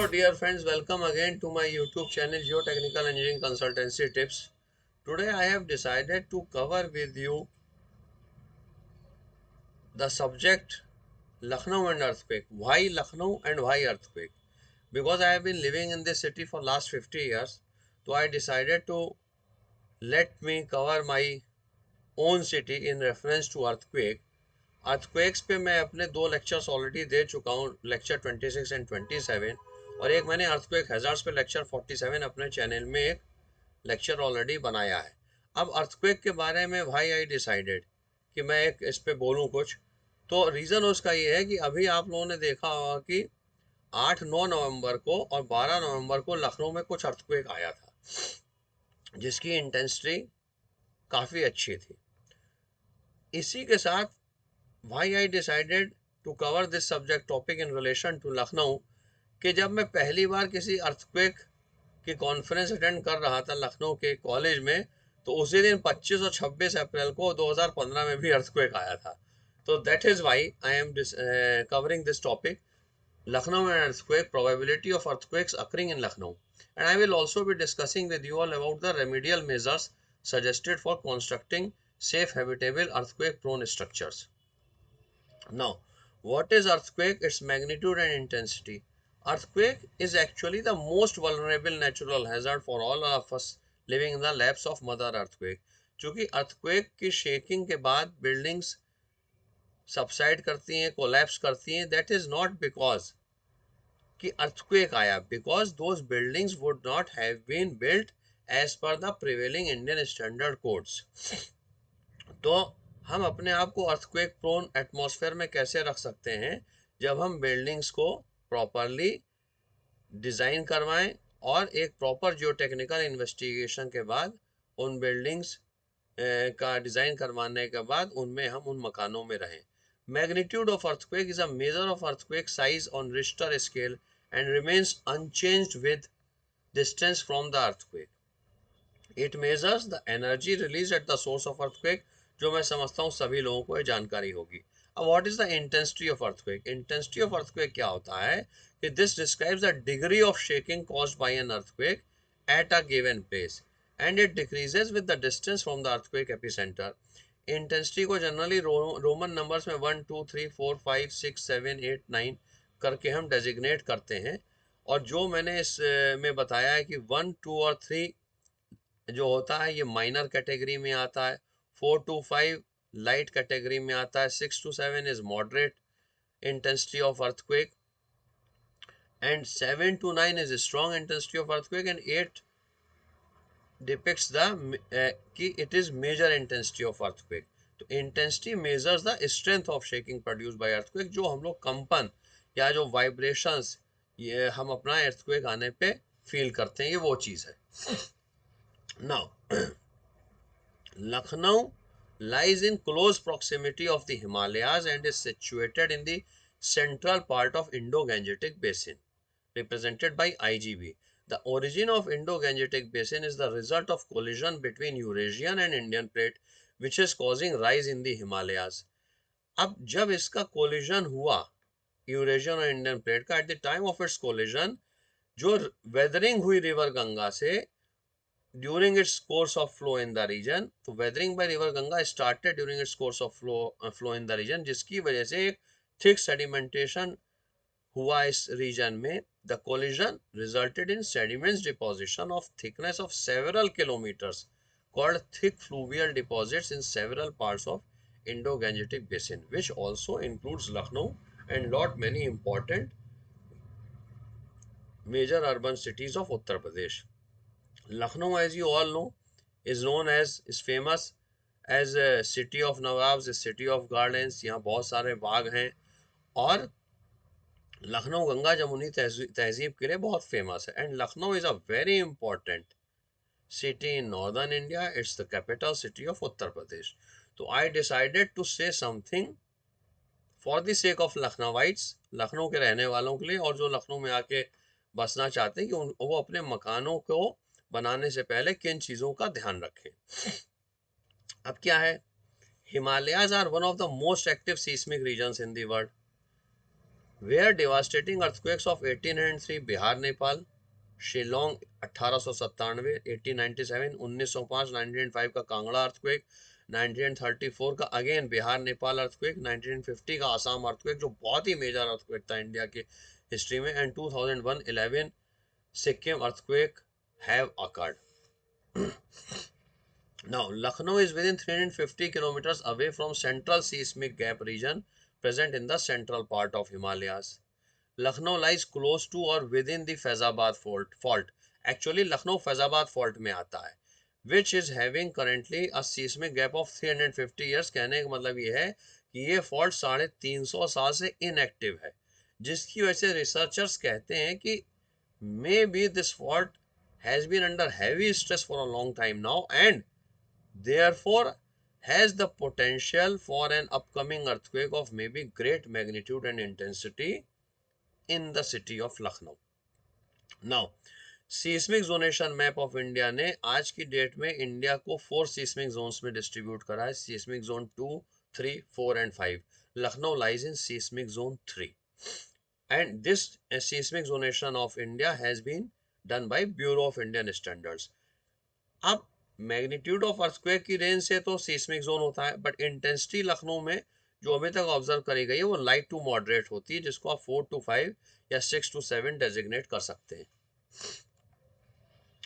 Hello dear friends, welcome again to my YouTube channel Geotechnical Engineering Consultancy Tips. Today I have decided to cover with you the subject Lucknow and earthquake. Why Lucknow and why earthquake? Because I have been living in this city for last 50 years, so I decided to let me cover my own city in reference to earthquake. Earthquakes पे मैं अपने दो lectures already दे चुका हूँ, lecture 26 and 27, और एक मैंने earthquake hazards पे लेक्चर 47 अपने चैनल में एक लेक्चर ऑलरेडी बनाया है। अब अर्थक्वेक के बारे में भाई आई डिसाइडेड कि मैं एक इस पे बोलूँ कुछ। तो रीज़न उसका ये है कि अभी आप लोगों ने देखा होगा कि 8-9 नवंबर को और 12 नवंबर को लखनऊ में कुछ अर्थक्वेक आया था, जिसकी इंटेंसिटी काफ़ी अच्छी थी। इसी के साथ why I decided to cover this subject topic in relation to Lucknow कि जब मैं पहली बार किसी अर्थक्वेक की कॉन्फ्रेंस अटेंड कर रहा था लखनऊ के कॉलेज में, तो उसी दिन 25 और 26 अप्रैल को 2015 में भी अर्थक्वेक आया था। तो that is why I am covering this topic, Lucknow and earthquake, probability of earthquakes occurring in Lucknow, and I will also be discussing with you all about the remedial measures suggested for constructing safe habitable earthquake prone structures. Now, what is earthquake? Its magnitude and intensity. Earthquake is actually the most vulnerable natural hazard for all of us living in the laps of mother earthquake. क्योंकि earthquake की shaking के बाद buildings subside करती हैं, collapse करती हैं, that is not because कि earthquake आया, because those buildings would not have been built as per the prevailing Indian standard codes. तो हम अपने आप को अर्थक्वेक प्रोन एटमॉस्फेयर में कैसे रख सकते हैं? जब हम बिल्डिंग्स को प्रॉपरली डिज़ाइन करवाएं और एक प्रॉपर जियोटेक्निकल इन्वेस्टिगेशन के बाद उन बिल्डिंग्स का डिज़ाइन करवाने के बाद उनमें हम उन मकानों में रहें। Magnitude of earthquake is a measure of earthquake size on Richter scale and remains unchanged with distance from the earthquake. It measures the energy release at the source of earthquake, जो मैं समझता हूँ सभी लोगों को ये जानकारी होगी। अब what is the intensity of earthquake? Intensity of earthquake क्या होता है कि this describes the degree of shaking caused by an earthquake at a given place and it decreases with the distance from the earthquake epicentre. Intensity को generally Roman numbers में 1 2 3 4 5 6 7 8 9 करके हम designate करते हैं, और जो मैंने इस में बताया है कि 1 2 और 3 जो होता है ये माइनर कैटेगरी में आता है, 4 to 5 लाइट कैटेगरी में आता है, 6 to 7 is moderate intensity of earthquake, and 7 to 9 is strong intensity of earthquake, and 8 depicts the कि it is major intensity of earthquake. तो intensity measures the strength of shaking produced by earthquake. जो हम लोग कंपन या जो vibrations ये हम अपना अर्थक्वेक आने पे फील करते हैं, ये वो चीज़ है. Now, Lucknow lies in close proximity of the Himalayas and is situated in the central part of Indo-Gangetic Basin, represented by IGB. The origin of Indo-Gangetic Basin is the result of collision between Eurasian and Indian plate, which is causing rise in the Himalayas. अब जब इसका collision हुआ Eurasian और Indian plate का, at the time of its collision जो weathering हुई river Ganga से during its course of flow in the region, तो weathering by river Ganga started during its course of flow in the region, जिसकी वजह से एक thick sedimentation हुआ इस region में. The collision resulted in sediments deposition of thickness of several kilometers called thick fluvial deposits in several parts of Indo-Gangetic Basin, which also includes Lucknow and lot many important major urban cities of Uttar Pradesh. Lucknow, as you all know, is known as is famous as a city of nawabs, city of gardens. यहाँ बहुत सारे बाग हैं, और लखनऊ गंगा जमुनी तहजीब के लिए बहुत famous है. And Lucknow is a very important city in northern India. It's the capital city of Uttar Pradesh. तो I decided to say something for the sake of Lucknowites, Lucknow के रहने वालों के लिए, और जो लखनऊ में आके बसना चाहते हैं कि वो अपने मकानों को बनाने से पहले किन चीज़ों का ध्यान रखें. अब क्या है? Himalayas are one of the most active seismic regions in the world. Where devastating earthquakes of 1803 Bihar Nepal, Shillong 1897, 1897 1905 1905 का कांगड़ा अर्थक्वेक, 1934 का अगेन बिहार नेपाल अर्थक्वेक, 1950 का आसाम अर्थक्वेक जो बहुत ही मेजर अर्थक्वेक था इंडिया के हिस्ट्री में, and 2001 11 Sikkim earthquake have occurred. Now, Lucknow is within 350 kilometers away from central seismic gap region present in the central part of Himalayas. Lucknow lies close to or within the Faizabad fault. Actually, Lucknow Faizabad fault में आता है, which is having currently a seismic gap of 350 years. कहने का मतलब ये है कि ये fault 350 साल से inactive है, जिसकी वजह से researchers कहते हैं कि maybe this fault has been under heavy stress for a long time now and therefore has the potential for an upcoming earthquake of maybe great magnitude and intensity in the city of Lucknow. Now, seismic zonation map of India ने आज की date में India को 4 seismic Jones में distribute करा है. Seismic zone 2, 3, 4 and 5. Lucknow lies in seismic zone 3 and this seismic zonation of India has been done by Bureau of Indian Standards. अब magnitude of earthquake की रेंज से तो सीस्मिक जोन होता है, बट इंटेंसिटी लखनऊ में जो अभी तक ऑब्जर्व करी गई है वो लाइट टू मॉडरेट होती है, जिसको आप 4 to 5 या 6 to 7 डेजिग्नेट कर सकते हैं.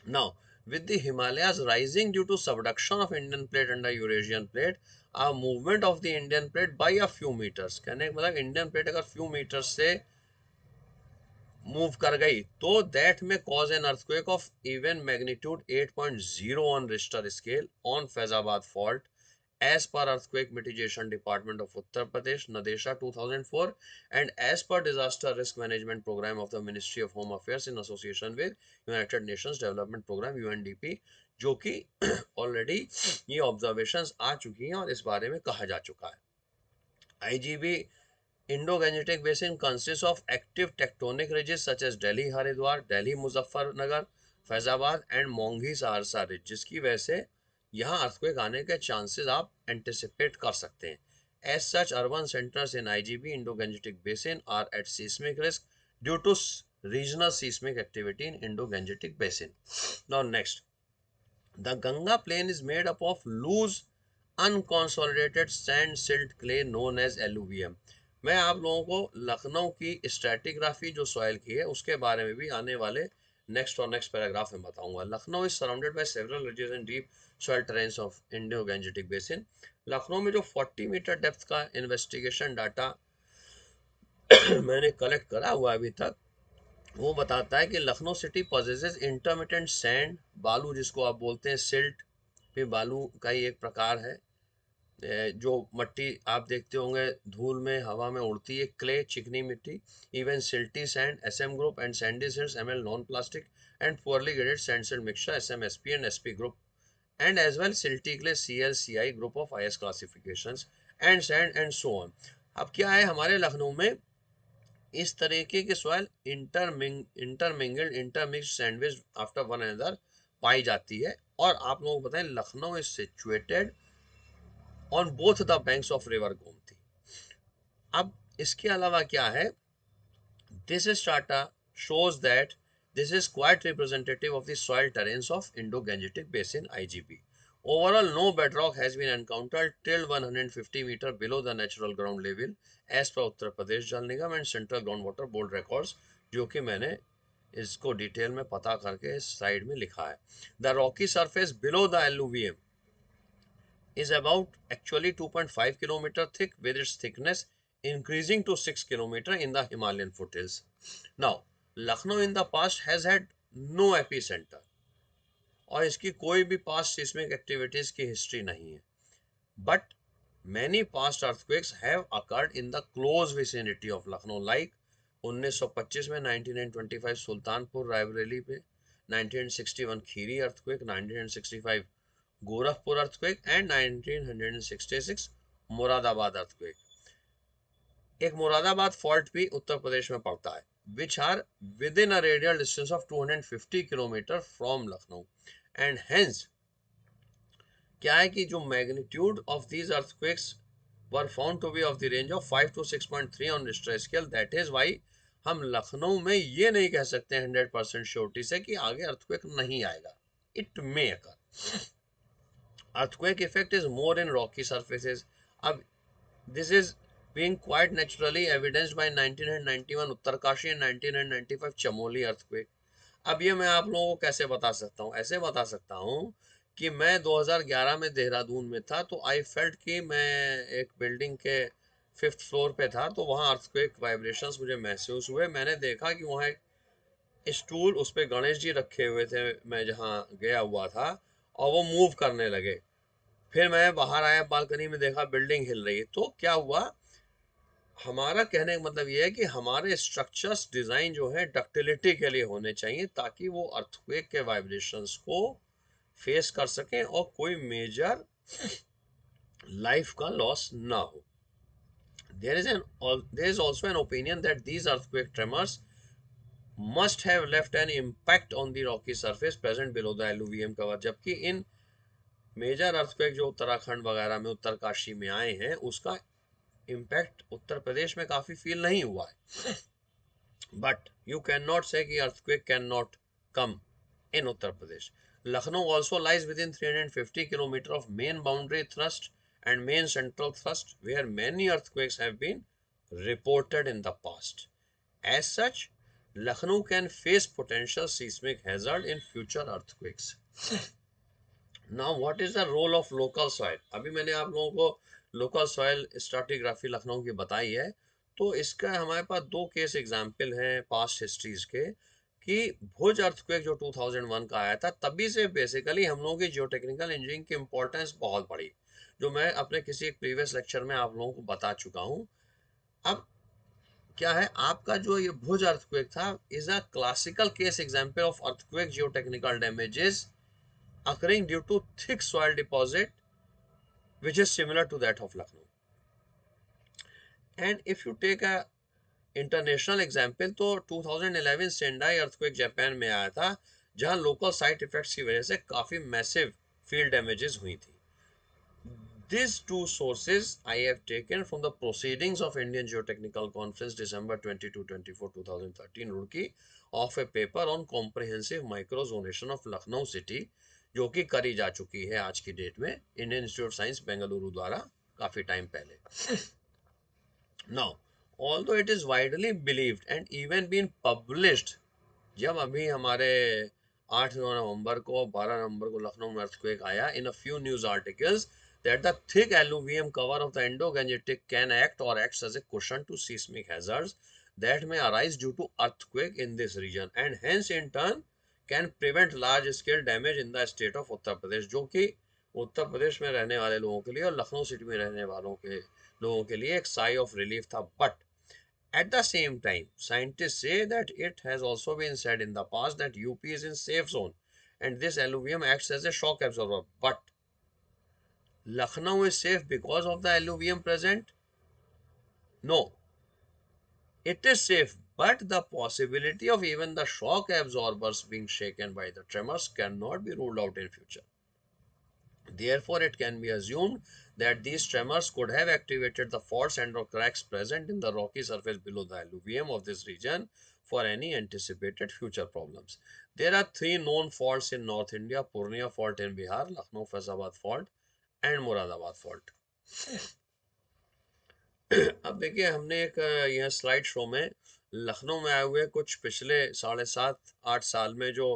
Now with the Himalayas rising due to subduction of Indian plate under Eurasian plate, a movement of the Indian plate by a few meters, कहने का मतलब इंडियन प्लेट अगर few meters से move कर गई तो दैट में cause an earthquake of even magnitude 8.0 on Richter scale on Faizabad fault as per earthquake mitigation department of Uttar Pradesh Nadesha 2004 and as per disaster risk management program of the Ministry of Home Affairs in association with United Nations Development Program UNDP, जो कि already ये observations आ चुकी हैं और इस बारे में कहा जा चुका है. IGB Indo-Gangetic Basin consists of active tectonic ridges such as Delhi Haridwar, Delhi Muzaffarnagar, Faizabad and Monghyr Saharsa ridge, जिसकी वजह से यहाँ अर्थक्वेक आने के चांसेस आप एंटिसिपेट कर सकते हैं. As such urban centres in IGB Indo Gangetic basin are at seismic risk due to regional seismic activity in Indo Gangetic basin. Now next, the Ganga plain is made up of loose unconsolidated sand silt clay known as alluvium. मैं आप लोगों को लखनऊ की stratigraphy जो soil की है उसके बारे में भी आने वाले नेक्स्ट पैराग्राफ में बताऊंगा. Lucknow is surrounded by several ridges and deep soil terrains of Indo Gangetic basin. Lucknow में जो 40 मीटर डेप्थ का इन्वेस्टिगेशन डाटा मैंने कलेक्ट करा हुआ अभी तक, वो बताता है कि Lucknow city possesses intermittent sand, बालू जिसको आप बोलते हैं सिल्ट, भी बालू का ही एक प्रकार है. जो मट्टी आप देखते होंगे धूल में हवा में उड़ती है, क्ले चिकनी मिट्टी, even silty sand SM group and sandy silts ML non plastic and poorly graded sand silt mixture SM SP and SP group and as well silty clay CL CI group of IS classifications and sand and so on. अब क्या है, हमारे लखनऊ में इस तरीके के soil intermingled intermixed sandwich after one another पाई जाती है. और आप लोगों को बताएं Lucknow is situated on both the banks of river Gomti. अब इसके अलावा क्या है, this strata shows that this is quite representative of the soil terrains of Indo-Gangetic Basin IGB. Overall, no bedrock has been encountered till 150 meter below the natural ground level as per Uttar Pradesh Jal Nigam and Central Groundwater Board records, जो कि मैंने इसको detail में पता करके इस side में लिखा है. The rocky surface below the alluvium is about actually 2.5 kilometer thick with its thickness increasing to 6 kilometer in the Himalayan foothills. Now, Lucknow in the past has had no epicenter और इसकी कोई भी past seismic activities की history नहीं है. But many past earthquakes have occurred in the close vicinity of Lucknow, like 1925 में 1925 सुल्तानपुर रायबरेली पे, 1961 Kheri earthquake, 1965 Gorakhpur earthquake and 1966 Moradabad earthquake. एक मुरादाबाद फॉल्ट भी उत्तर प्रदेश में पड़ता है, which are within a radial distance of 250 kilometres from Lucknow. And hence क्या है कि जो magnitude of these earthquakes were found to be of the range of 5 to 6.3 on Richter scale. That is why हम लखनऊ में ये नहीं कह सकते 100% श्योरिटी से कि आगे अर्थक्वेक नहीं आएगा. It may occur. Earthquake effect is more in rocky surfaces. अब this is being quite naturally evidenced by 1991 Uttarkashi and 1995 Chamoli earthquake. अब ये मैं आप लोगों को कैसे बता सकता हूँ? ऐसे बता सकता हूँ कि मैं 2011 में देहरादून में था, तो आई फेल्ट कि मैं एक बिल्डिंग के 5th फ्लोर पे था, तो वहाँ अर्थक्वेक वाइब्रेशंस मुझे महसूस हुए. मैंने देखा कि वहाँ एक स्टूल, उस पे गणेश जी रखे हुए थे, मैं जहाँ गया हुआ था, और वो मूव करने लगे. फिर मैं बाहर आया, बालकनी में देखा बिल्डिंग हिल रही है. तो क्या हुआ, हमारा कहने का मतलब ये है कि हमारे स्ट्रक्चर्स डिजाइन जो है डक्टिलिटी के लिए होने चाहिए, ताकि वो अर्थक्वेक के वाइब्रेशंस को फेस कर सकें और कोई मेजर लाइफ का लॉस ना हो. there is also an opinion that these earthquake tremors must have left an impact on the rocky surface present below the alluvium cover. जबकि इन मेजर अर्थक्वेक जो उत्तराखंड वगैरह में, उत्तरकाशी में आए हैं, उसका इम्पैक्ट उत्तर प्रदेश में काफी फील नहीं हुआ है. बट यू कैन नॉट से कि earthquake can not come in Uttar Pradesh. Lucknow also lies within 350 km of main boundary thrust and main central thrust, where many earthquakes have been reported in the past. As such, Lucknow can face potential seismic hazard in future earthquakes. Now, what is the role of local soil? अभी मैंने आप लोगों को local soil स्ट्राटिग्राफी Lucknow की बताई है. तो इसका हमारे पास दो केस एग्जाम्पल हैं पास्ट हिस्ट्रीज के, कि भुज अर्थक्वेक जो 2001 का आया था, तभी से बेसिकली हम लोगों की जियोटेक्निकल इंजीनियरिंग की इंपॉर्टेंस बहुत बढ़ी, जो मैं अपने किसी एक प्रीवियस लेक्चर में आप लोगों को बता चुका हूँ. अब क्या है, आपका जो ये भुज अर्थक्वेक था is a classical case example of earthquake geotechnical damages occurring due to thick soil deposit which is similar to that of Lucknow. And if you take a international example, तो 2011 सेंडाई अर्थक्वेक जापान में आया था, जहां local site effects की वजह से काफी massive field damages हुई थी. These two sources I have taken from the proceedings of Indian Geotechnical Conference December 22-24 2013 Roorkee of a paper on comprehensive microzonation of Lucknow city, जो कि करी जा चुकी है आज की डेट में Indian institute of science Bengaluru द्वारा काफी टाइम पहले. Now, although it is widely believed and even been published, जब अभी हमारे 8 नवंबर को 12 नवंबर को लखनऊ में अर्थक्वेक आया, in a few news articles that the thick alluvium cover of the Indo-Gangetic can act or acts as a cushion to seismic hazards that may arise due to earthquake in this region, and hence in turn can prevent large scale damage in the state of Uttar Pradesh, जो कि उत्तर प्रदेश में रहने वाले लोगों के लिए और Lucknow city में रहने वालों के लोगों के लिए एक साई ऑफ रिलीफ था. But at the same time, scientists say that it has also been said in the past that UP is in safe zone and this alluvium acts as a shock absorber. But Lucknow is safe because of the alluvium present? No. It is safe, but the possibility of even the shock absorbers being shaken by the tremors cannot be ruled out in future. Therefore, it can be assumed that these tremors could have activated the faults and or cracks present in the rocky surface below the alluvium of this region for any anticipated future problems. There are three known faults in North India: Purnia fault in Bihar, Lucknow Faizabad fault and Moradabad fault. अब देखिए, हमने एक यह slide show में लखनऊ में आए हुए कुछ पिछले 7.5-8 साल में जो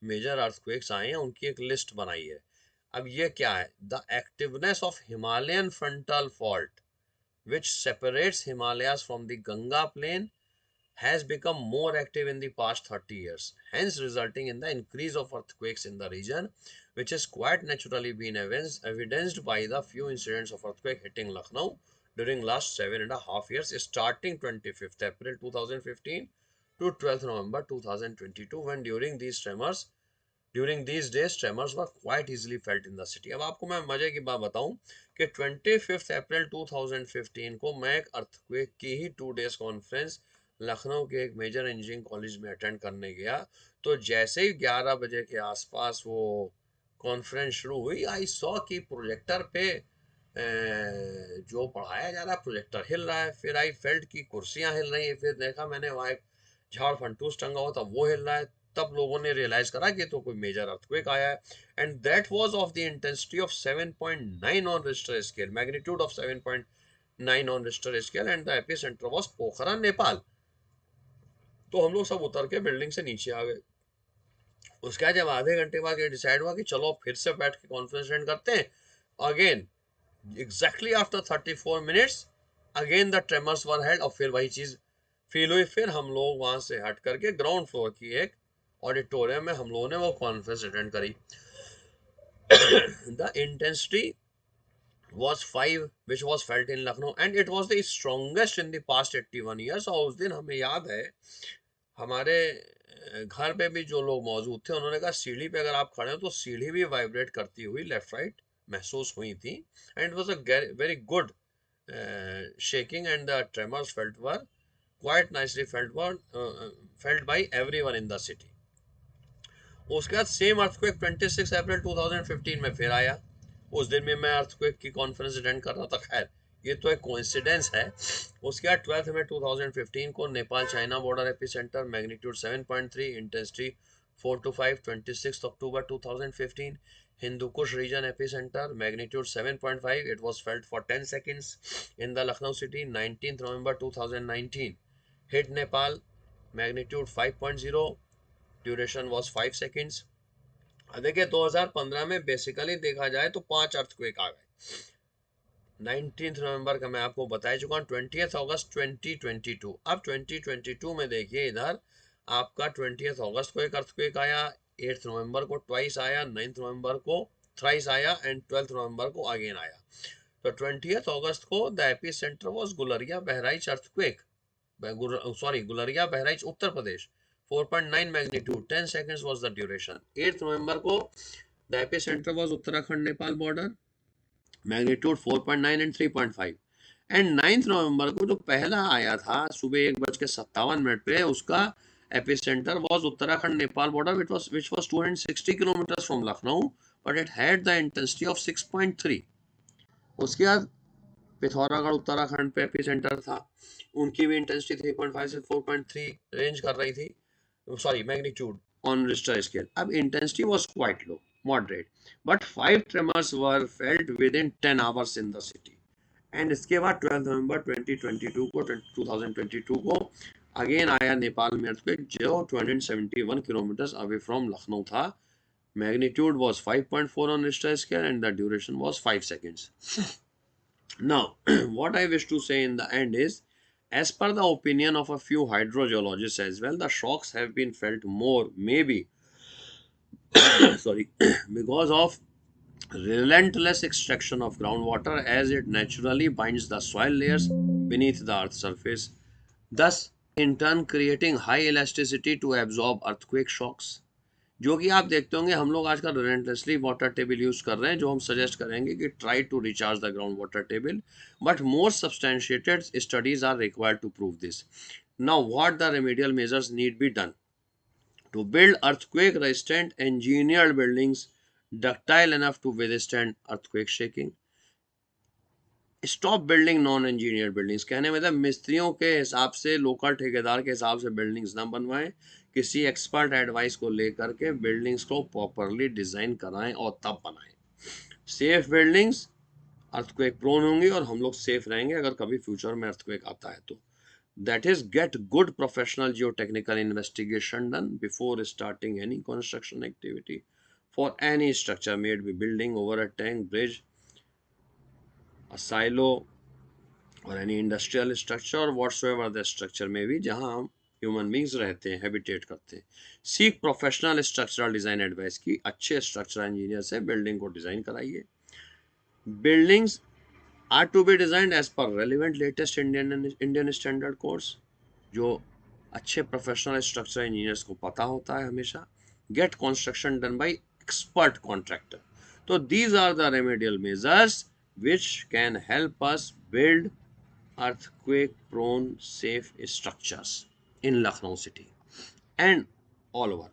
मेजर अर्थक्वेक्स आए हैं उनकी एक लिस्ट बनाई है. अब ये क्या है, the activeness of Himalayan frontal fault which separates Himalayas from the Ganga plain has become more active in the past 30 years, hence resulting in the increase of earthquakes in the region, which has quite naturally been evidenced by the few incidents of earthquake hitting Lucknow during last 7.5 years, starting 25th April 2015 to 12th November 2022, when during these days tremors were quite easily felt in the city. अब आपको मैं मजे की बात बताऊं कि 25 अप्रैल 2015 को मैं एक अर्थक्वेक की ही 2 days कॉन्फ्रेंस लखनऊ के एक मेजर इंजीनियरिंग कॉलेज में अटेंड करने गया. तो जैसे ही 11 बजे के आसपास वो कॉन्फ्रेंस शुरू हुई, आई सॉ कि प्रोजेक्टर पे जो पढ़ाया जा रहा है प्रोजेक्टर हिल रहा है, फिर आई फेल्ट की कुर्सियां हिल रही है, फिर देखा मैंने वहाँ एक झाड़ फंटूस टंगा हुआ था वो हिल रहा है, तब लोगों ने रियलाइज करा कि तो कोई मेजर अर्थक्वेक आया है। And that was of the intensity of 7.9 on Richter scale, magnitude of 7.9 on Richter scale, and the epicentre was Pokhara, Nepal. तो हम लोग सब उतर के बिल्डिंग से नीचे आ गए। उसके बाद जब आधे घंटे बाद ये डिसाइड हुआ कि चलो फिर से बैठ के कॉन्फ्रेंस अटेंड करते हैं, again exactly after 34 minutes again the tremors were held, और फिर वही चीज फील हुई। फिर हम लोग वहां से हट करके ग्राउंड फ्लोर की एक ऑडिटोरियम में हम लोगों ने वो कॉन्फ्रेंस अटेंड करी। The intensity was 5 which was felt in Lucknow and it was the strongest in the past 81 years। और उस दिन हमें याद है हमारे घर पे भी जो लोग मौजूद थे उन्होंने कहा सीढ़ी पे अगर आप खड़े हो तो सीढ़ी भी वाइब्रेट करती हुई लेफ्ट राइट महसूस हुई थी। And it was a very good shaking and the tremors felt were quite nicely felt by everyone in the city। उसके बाद सेम अर्थक्वेक 26 अप्रैल 2015 में फिर आया। उस दिन भी मैं अर्थक्वेक की कॉन्फ्रेंस अटेंड कर रहा था। खैर ये तो एक कोइंसिडेंस है। उसके बाद 12 में 2015 को Nepal China border epicentre, magnitude 7.3, intensity 4 to 5, 26 October 2015। Hindu Kush region epicenter, magnitude 7.5, it was felt for 10 seconds in the Lucknow city। 19th November 2019 hit Nepal, magnitude 5.0, duration was 5 seconds। देखिए 2015 में बेसिकली देखा जाए तो 5 अर्थक्वेक आ गए। 19 नवंबर का मैं आपको बता चुका हूँ। 20 अगस्त 2022। अब 2022 में देखिए इधर आपका 20 अगस्त को एक अर्थक्वेक आया, 8 नवंबर को ट्वाइस आया, 9 नवंबर को थ्राइस आया एंड 12 नवंबर को अगेन आया। तो 20 अगस्त को the epicentre was Gulariya Bahraich earthquake, Gulariya Bahraich Uttar Pradesh, 4.9 magnitude, 10 seconds was the duration। 8 नवंबर को the epicentre was Uttarakhand Nepal border, magnitude 4.9 and 3.5। And 9 नवंबर को जो पहला आया था सुबह 1:57 पे, उसका epicentre was Uttarakhand Nepal border which was 260 kilometers from Lucknow but it had the intensity of 6.3। उसके बाद पिथौरागढ़ उत्तराखंड पे एपिसेंटर था, उनकी भी इंटेंसिटी 3.5 से 4.3 रेंज कर रही थी, sorry magnitude on Richter scale. अब intensity was quite low, moderate, but 5 tremors were felt within 10 hours in the city. And इसके बाद 12 नवंबर 2022 को अगेन आया नेपाल में अर्थक्वेक, जो 271 किलोमीटर अवे फ्रॉम लखनऊ था। Magnitude was 5.4 on Richter scale and the duration was 5 seconds। Now, what I wish to say in the end is, as per the opinion of a few hydrogeologists as well, the shocks have been felt more, maybe, sorry, because of relentless extraction of groundwater as it naturally binds the soil layers beneath the earth's surface, thus in turn creating high elasticity to absorb earthquake shocks। जो कि आप देखते होंगे हम लोग आजकल relentlessly water table use कर रहे हैं, जो हम सजेस्ट करेंगे कि try to recharge the ground water table, but more substantiated studies are required to prove this. Now what the remedial measures need be done to build earthquake resistant engineered buildings ductile enough to withstand earthquake shaking। Stop building non engineered buildings, कहने मतलब मिस्त्रियों के हिसाब से, local ठेकेदार के हिसाब से buildings ना बनवाएं, किसी एक्सपर्ट एडवाइस को लेकर के बिल्डिंग्स को प्रॉपरली डिजाइन कराएं और तब बनाएं। सेफ बिल्डिंग्स अर्थक्वेक प्रोन होंगी और हम लोग सेफ रहेंगे अगर कभी फ्यूचर में अर्थक्वेक आता है तो। That is, get good professional geotechnical investigation done before starting any construction activity for any structure, may it be building over a tank, bridge, a silo or any industrial structure or whatsoever the structure may be जहां हम human beings रहते हैं, habitat करते हैं। Seek professional structural design advice की, अच्छे structural engineer से building को डिजाइन कराइए। Buildings are to be designed as per relevant latest Indian standard codes, जो अच्छे प्रोफेशनल स्ट्रक्चर इंजीनियर्स को पता होता है हमेशा। Get construction done by expert contractor. तो these are the remedial measures which can help us build earthquake prone safe structures in Lucknow city and all over।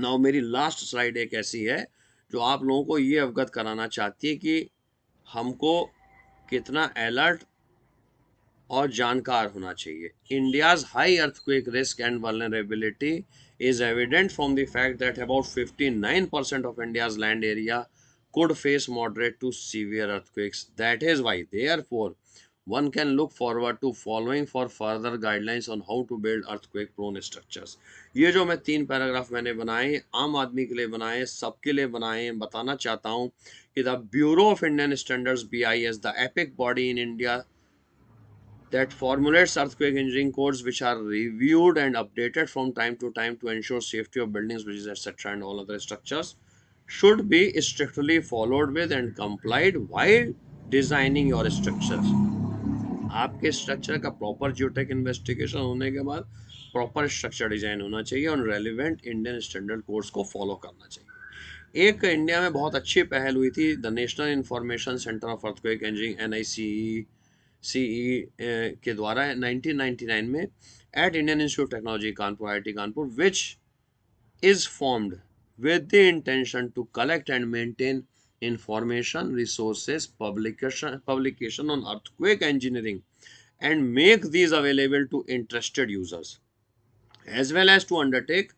Now मेरी last slide एक ऐसी है जो आप लोगों को ये अवगत कराना चाहती है कि हमको कितना अलर्ट और जानकार होना चाहिए. India's high earthquake risk and vulnerability is evident from the fact that about 59% of India's land area could face moderate to severe earthquakes. That is why, therefore, one can look forward to following for further guidelines on how to build earthquake prone structures. ये जो मैं 3 paragraph मैंने बनाए, आम आदमी के लिए बनाए, सबके लिए बनाए, बताना चाहता हूँ कि the bureau of Indian standards BIS, the epic body in India that formulates earthquake engineering codes, which are reviewed and updated from time to time to ensure safety of buildings, bridges, etc., and all other structures, should be strictly followed with and complied while designing your structures. आपके structure का proper geotech investigation होने के बाद proper structure design होना चाहिए और relevant Indian standard codes को follow करना चाहिए. एक इंडिया में बहुत अच्छी पहल हुई थी, the national information centre of earthquake engineering NICE के द्वारा 1999 में at Indian institute technology Kanpur IIT Kanpur, which is formed with the intention to collect and maintain information, resources, publication on earthquake engineering and make these available to interested users, as well as to undertake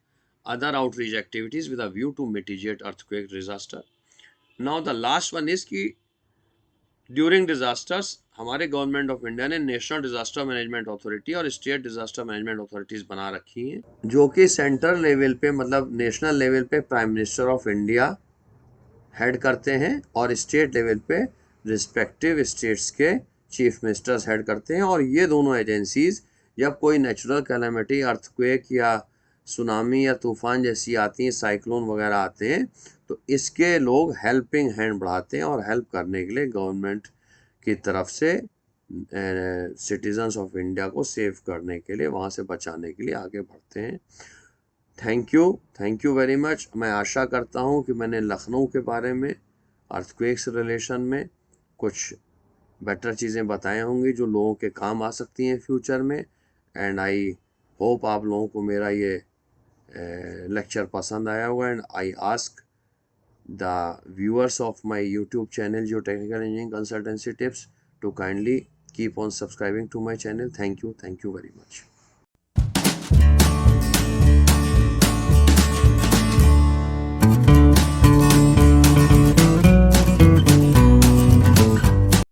other outreach activities with a view to mitigate earthquake disaster. Now the last one is कि during disasters हमारे government of India ने national disaster management authority और state disaster management authorities बना रखी हैं, जो कि central level पे मतलब नेशनल लेवल पे prime minister of India head करते हैं और स्टेट लेवल पे रिस्पेक्टिव स्टेट्स के चीफ मिनिस्टर्स हेड करते हैं. और ये दोनों एजेंसीज जब कोई नेचुरल कैलामिटी, अर्थक्वेक या सुनामी या तूफान जैसी आती हैं, साइक्लोन वगैरह आते हैं, तो इसके लोग हेल्पिंग हैंड बढ़ाते हैं और हेल्प करने के लिए गवर्नमेंट की तरफ से सिटीजन्स ऑफ इंडिया को सेव करने के लिए, वहाँ से बचाने के लिए आगे बढ़ते हैं. Thank you very much. मैं आशा करता हूँ कि मैंने लखनऊ के बारे में अर्थक्वेक्स रिलेशन में कुछ बेटर चीज़ें बताई होंगी जो लोगों के काम आ सकती हैं फ्यूचर में. एंड आई होप आप लोगों को मेरा ये लेक्चर पसंद आया होगा. And I ask the viewers of my YouTube channel Geotechnical Engineering Consultancy Tips to kindly keep on subscribing to my channel. Thank you very much.